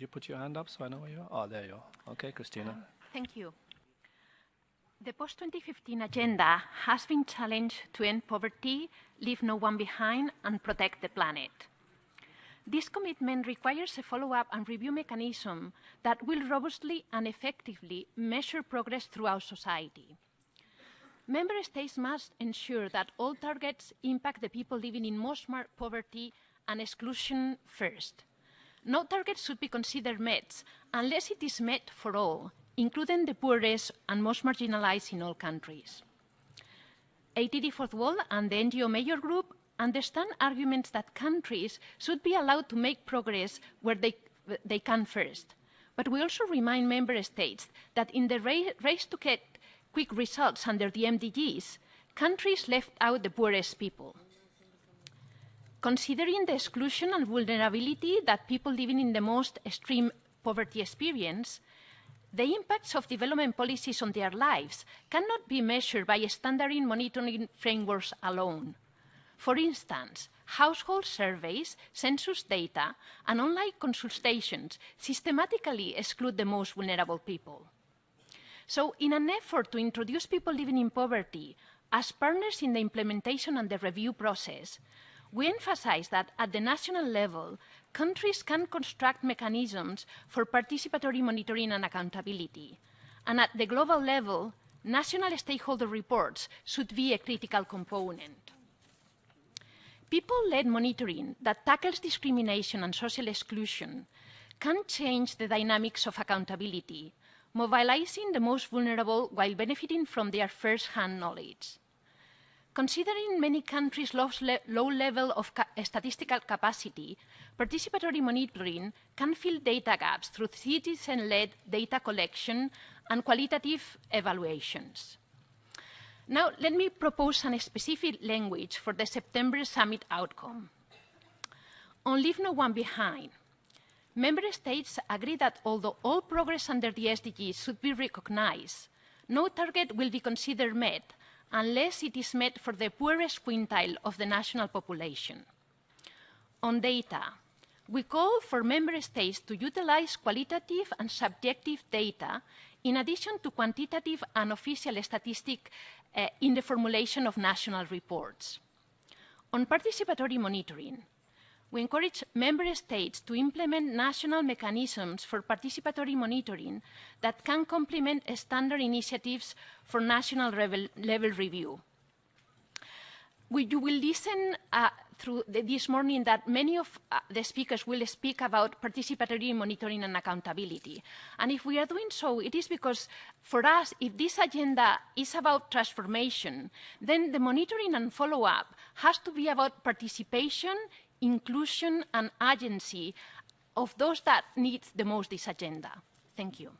you put your hand up so I know where you are? Oh, there you are. Okay, Cristina. Thank you. The post-2015 agenda has been challenged to end poverty, leave no one behind, and protect the planet. This commitment requires a follow-up and review mechanism that will robustly and effectively measure progress throughout society. Member States must ensure that all targets impact the people living in most marked poverty and exclusion first. No target should be considered met unless it is met for all, including the poorest and most marginalized in all countries. ATD Fourth Wall and the NGO Major Group understand arguments that countries should be allowed to make progress where they can first. But we also remind member states that in the race to get quick results under the MDGs, countries left out the poorest people. Considering the exclusion and vulnerability that people living in the most extreme poverty experience, the impacts of development policies on their lives cannot be measured by standard monitoring frameworks alone. For instance, household surveys, census data, and online consultations systematically exclude the most vulnerable people. So, in an effort to introduce people living in poverty as partners in the implementation and the review process, we emphasize that at the national level, countries can construct mechanisms for participatory monitoring and accountability. And at the global level, national stakeholder reports should be a critical component. People-led monitoring that tackles discrimination and social exclusion can change the dynamics of accountability, mobilizing the most vulnerable while benefiting from their first-hand knowledge. Considering many countries' low level of statistical capacity, participatory monitoring can fill data gaps through citizen-led data collection and qualitative evaluations. Now, let me propose a specific language for the September summit outcome. On Leave No One Behind, member states agree that although all progress under the SDGs should be recognized, no target will be considered met unless it is met for the poorest quintile of the national population. On data, we call for member states to utilize qualitative and subjective data in addition to quantitative and official statistics in the formulation of national reports. On participatory monitoring, we encourage member states to implement national mechanisms for participatory monitoring that can complement standard initiatives for national level review. You will listen this morning that many of the speakers will speak about participatory monitoring and accountability. And if we are doing so, it is because for us, if this agenda is about transformation, then the monitoring and follow-up has to be about participation, inclusion and agency of those that need the most this agenda. Thank you.